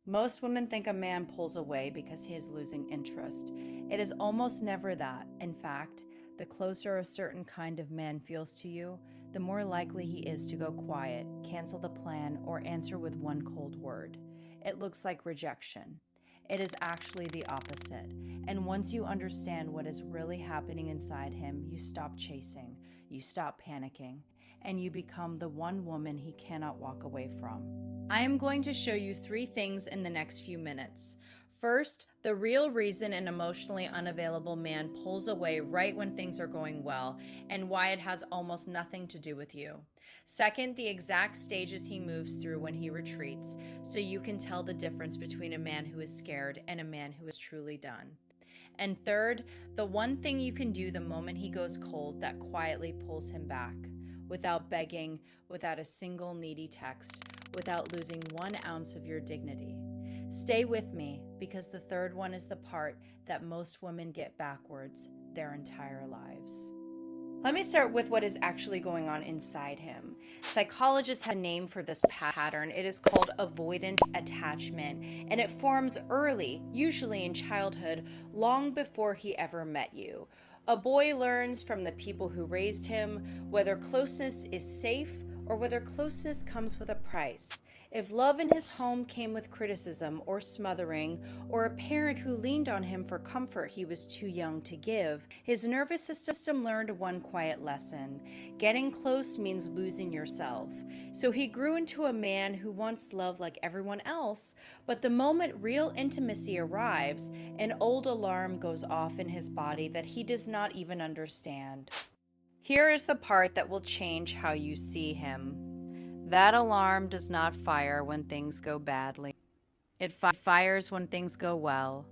Most women think a man pulls away because he is losing interest. It is almost never that. In fact, the closer a certain kind of man feels to you, the more likely he is to go quiet, cancel the plan, or answer with one cold word. It looks like rejection. It is actually the opposite. And once you understand what is really happening inside him, you stop chasing, you stop panicking, and you become the one woman he cannot walk away from. I am going to show you 3 things in the next few minutes. First, the real reason an emotionally unavailable man pulls away right when things are going well, and why it has almost nothing to do with you. Second, the exact stages he moves through when he retreats, so you can tell the difference between a man who is scared and a man who is truly done. And third, the one thing you can do the moment he goes cold that quietly pulls him back, without begging, without a single needy text, without losing 1 ounce of your dignity. Stay with me, because the third one is the part that most women get backwards their entire lives. Let me start with what is actually going on inside him. Psychologists have a name for this pattern. It is called avoidant attachment, and it forms early, usually in childhood, long before he ever met you. A boy learns from the people who raised him whether closeness is safe or whether closeness comes with a price. If love in his home came with criticism or smothering, or a parent who leaned on him for comfort he was too young to give, his nervous system learned one quiet lesson. Getting close means losing yourself. So he grew into a man who wants love like everyone else, but the moment real intimacy arrives, an old alarm goes off in his body that he does not even understand. Here is the part that will change how you see him. That alarm does not fire when things go badly. It fires when things go well.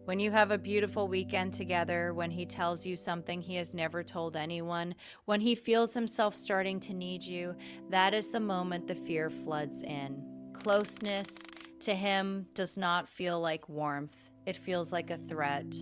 When you have a beautiful weekend together, when he tells you something he has never told anyone, when he feels himself starting to need you, that is the moment the fear floods in. Closeness to him does not feel like warmth. It feels like a threat.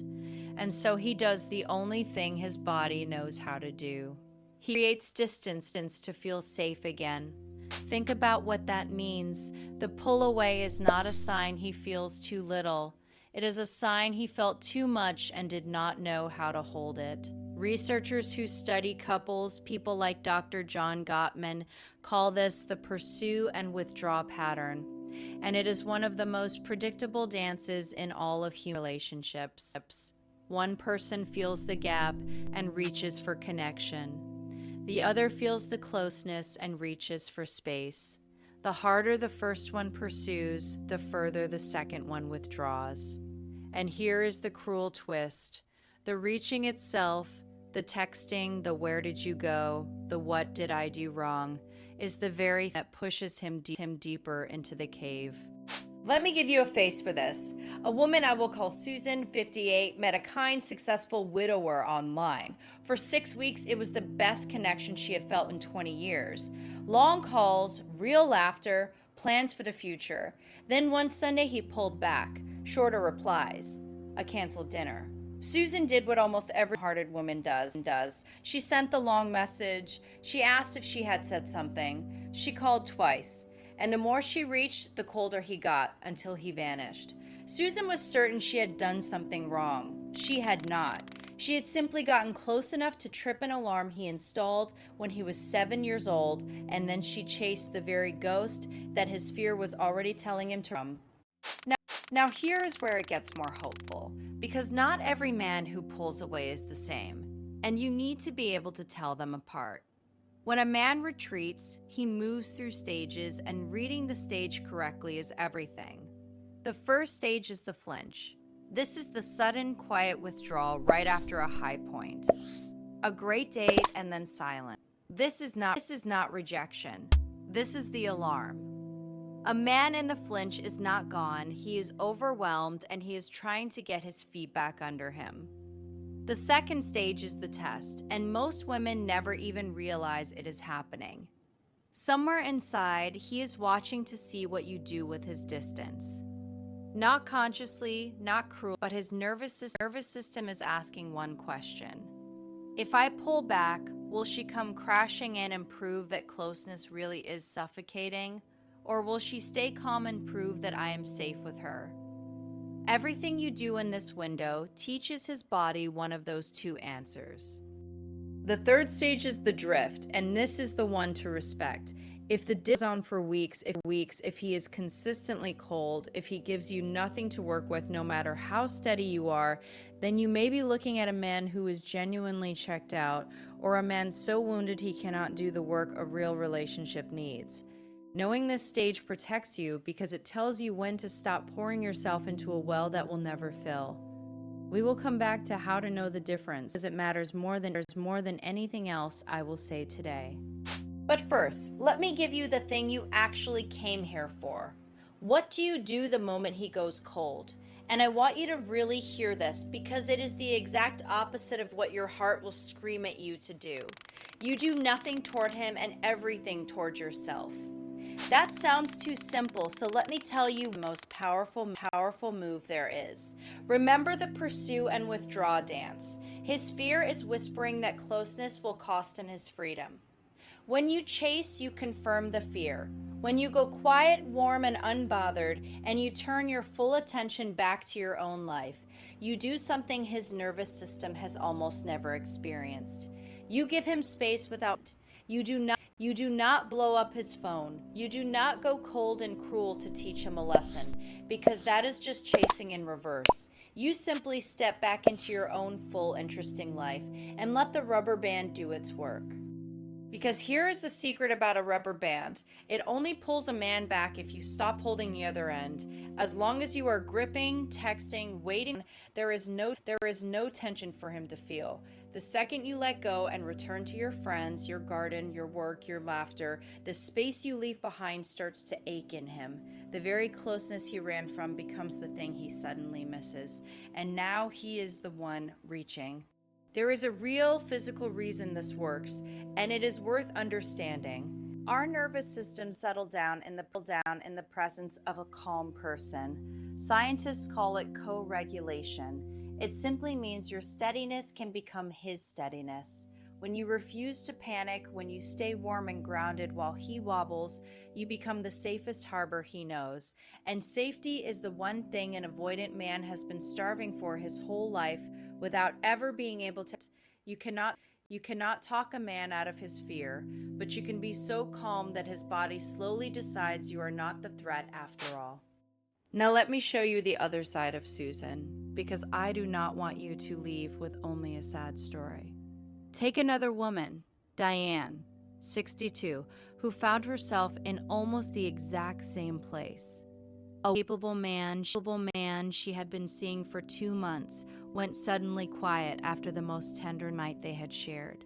And so he does the only thing his body knows how to do. He creates distance to feel safe again. Think about what that means. The pull away is not a sign he feels too little. It is a sign he felt too much and did not know how to hold it. Researchers who study couples, people like Dr. John Gottman, call this the pursue and withdraw pattern. And it is one of the most predictable dances in all of human relationships. One person feels the gap and reaches for connection. The other feels the closeness and reaches for space. The harder the first one pursues, the further the second one withdraws. And here is the cruel twist. The reaching itself, the texting, the where did you go, the what did I do wrong, is the very thing that pushes him deeper into the cave. Let me give you a face for this. A woman I will call Susan, 58, met a kind, successful widower online. For 6 weeks, it was the best connection she had felt in 20 years. Long calls, real laughter, plans for the future. Then one Sunday, he pulled back. Shorter replies. A canceled dinner. Susan did what almost every hearted woman does. She sent the long message. She asked if she had said something. She called twice. And the more she reached, the colder he got, until he vanished. Susan was certain she had done something wrong. She had not. She had simply gotten close enough to trip an alarm he installed when he was 7 years old, and then she chased the very ghost that his fear was already telling him to run. Now here is where it gets more hopeful, because not every man who pulls away is the same, and you need to be able to tell them apart. When a man retreats, he moves through stages, and reading the stage correctly is everything. The first stage is the flinch. This is the sudden, quiet withdrawal right after a high point. A great date and then silence. This is not rejection. This is the alarm. A man in the flinch is not gone. He is overwhelmed, and he is trying to get his feet back under him. The second stage is the test, and most women never even realize it is happening. Somewhere inside, he is watching to see what you do with his distance. Not consciously, not cruel, but his nervous system is asking one question. If I pull back, will she come crashing in and prove that closeness really is suffocating? Or will she stay calm and prove that I am safe with her? Everything you do in this window teaches his body one of those two answers. The third stage is the drift, and this is the one to respect. If the dip goes on for weeks, if he is consistently cold, if he gives you nothing to work with no matter how steady you are, then you may be looking at a man who is genuinely checked out, or a man so wounded he cannot do the work a real relationship needs. Knowing this stage protects you because it tells you when to stop pouring yourself into a well that will never fill. We will come back to how to know the difference, as it matters more than anything else I will say today. But first, let me give you the thing you actually came here for. What do you do the moment he goes cold? And I want you to really hear this because it is the exact opposite of what your heart will scream at you to do. You do nothing toward him and everything toward yourself. That sounds too simple, so let me tell you the most powerful move there is. Remember the pursue and withdraw dance. His fear is whispering that closeness will cost him his freedom. When you chase, you confirm the fear. When you go quiet, warm, and unbothered, and you turn your full attention back to your own life, you do something his nervous system has almost never experienced. You give him space without. You do not blow up his phone. You do not go cold and cruel to teach him a lesson, because that is just chasing in reverse. You simply step back into your own full, interesting life and let the rubber band do its work. Because here is the secret about a rubber band. It only pulls a man back if you stop holding the other end. As long as you are gripping, texting, waiting, there is no tension for him to feel. The second you let go and return to your friends, your garden, your work, your laughter, the space you leave behind starts to ache in him. The very closeness he ran from becomes the thing he suddenly misses. And now he is the one reaching. There is a real physical reason this works, and it is worth understanding. Our nervous systems settle down in the presence of a calm person. Scientists call it co-regulation. It simply means your steadiness can become his steadiness. When you refuse to panic, when you stay warm and grounded while he wobbles, you become the safest harbor he knows. And safety is the one thing an avoidant man has been starving for his whole life without ever being able to. You cannot talk a man out of his fear, but you can be so calm that his body slowly decides you are not the threat after all. Now let me show you the other side of Susan, because I do not want you to leave with only a sad story. Take another woman, Diane, 62, who found herself in almost the exact same place. A capable man she had been seeing for 2 months went suddenly quiet after the most tender night they had shared.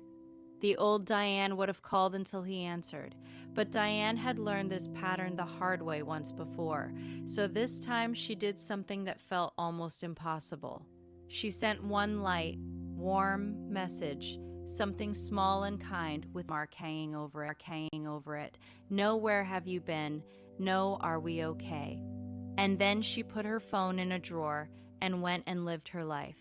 The old Diane would have called until he answered, but Diane had learned this pattern the hard way once before, so this time she did something that felt almost impossible. She sent one light, warm message, something small and kind with a mark hanging over it. No, where have you been? No, are we okay? And then she put her phone in a drawer and went and lived her life.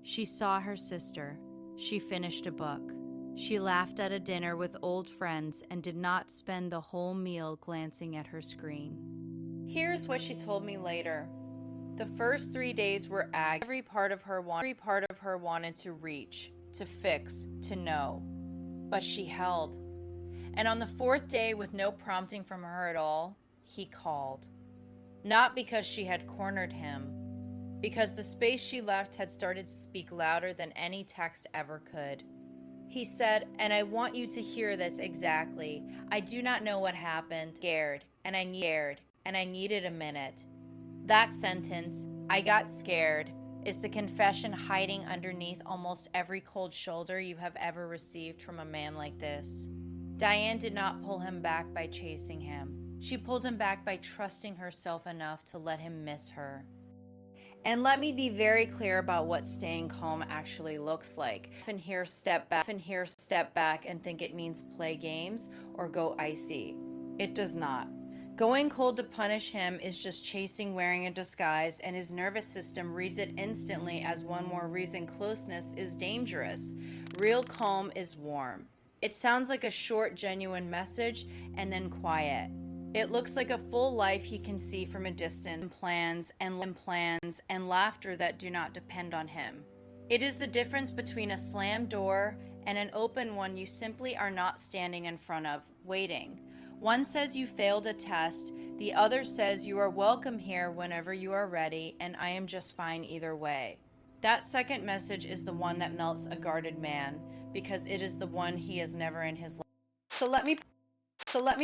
She saw her sister. She finished a book. She laughed at a dinner with old friends and did not spend the whole meal glancing at her screen. Here's what she told me later. The first 3 days were agony. Every part of her wanted to reach, to fix, to know. But she held. And on the 4th day, with no prompting from her at all, he called. Not because she had cornered him, because the space she left had started to speak louder than any text ever could. He said, and I want you to hear this exactly. I do not know what happened. Scared, and I needed a minute. That sentence, I got scared, is the confession hiding underneath almost every cold shoulder you have ever received from a man like this. Diane did not pull him back by chasing him. She pulled him back by trusting herself enough to let him miss her. And let me be very clear about what staying calm actually looks like. Often hear step back and think it means play games or go icy. It does not. Going cold to punish him is just chasing wearing a disguise, and his nervous system reads it instantly as one more reason closeness is dangerous. Real calm is warm. It sounds like a short, genuine message and then quiet. It looks like a full life he can see from a distance, plans and laughter that do not depend on him. It is the difference between a slammed door and an open one you simply are not standing in front of, waiting. One says you failed a test, the other says you are welcome here whenever you are ready, and I am just fine either way. That second message is the one that melts a guarded man, because it is the one he has never in his life. So let me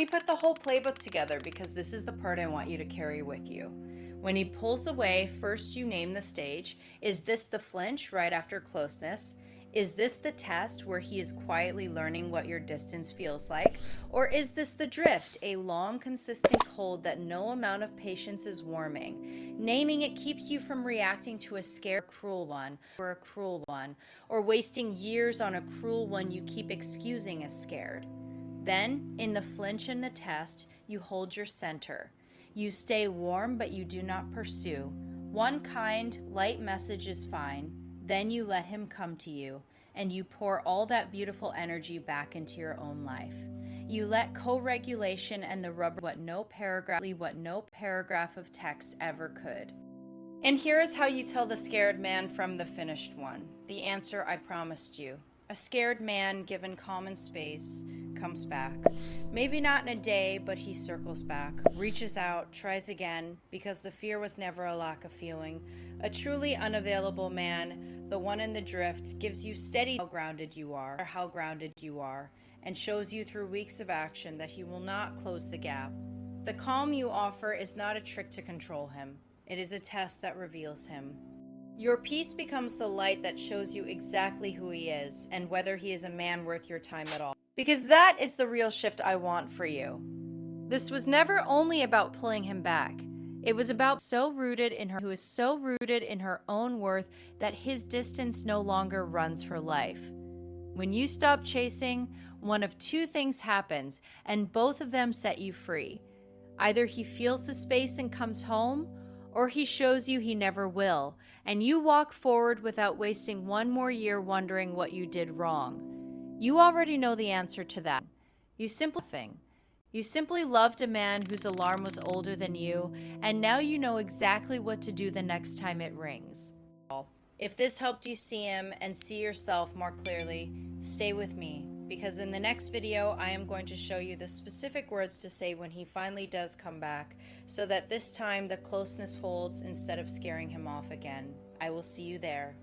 put the whole playbook together, because this is the part I want you to carry with you. When he pulls away, first you name the stage. Is this the flinch right after closeness? Is this the test where he is quietly learning what your distance feels like? Or is this the drift, a long, consistent cold that no amount of patience is warming? Naming it keeps you from reacting to a scared, cruel one, or wasting years on a cruel one you keep excusing as scared. Then, in the flinch and the test, you hold your center. You stay warm, but you do not pursue. One kind, light message is fine. Then you let him come to you, and you pour all that beautiful energy back into your own life. You let co-regulation and the rubber what no paragraph of text ever could. And here is how you tell the scared man from the finished one. The answer I promised you. A scared man, given common space, comes back. Maybe not in a day, but he circles back, reaches out, tries again, because the fear was never a lack of feeling. A truly unavailable man, the one in the drift, gives you steady how grounded you are, and shows you through weeks of action that he will not close the gap. The calm you offer is not a trick to control him. It is a test that reveals him. Your peace becomes the light that shows you exactly who he is and whether he is a man worth your time at all. Because that is the real shift I want for you. This was never only about pulling him back. It was about who is so rooted in her own worth that his distance no longer runs her life. When you stop chasing, one of two things happens, and both of them set you free. Either he feels the space and comes home, or he shows you he never will, and you walk forward without wasting one more year wondering what you did wrong. You already know the answer to that. You simply loved a man whose alarm was older than you, and now you know exactly what to do the next time it rings. If this helped you see him and see yourself more clearly, stay with me, because in the next video I am going to show you the specific words to say when he finally does come back, so that this time the closeness holds instead of scaring him off again. I will see you there.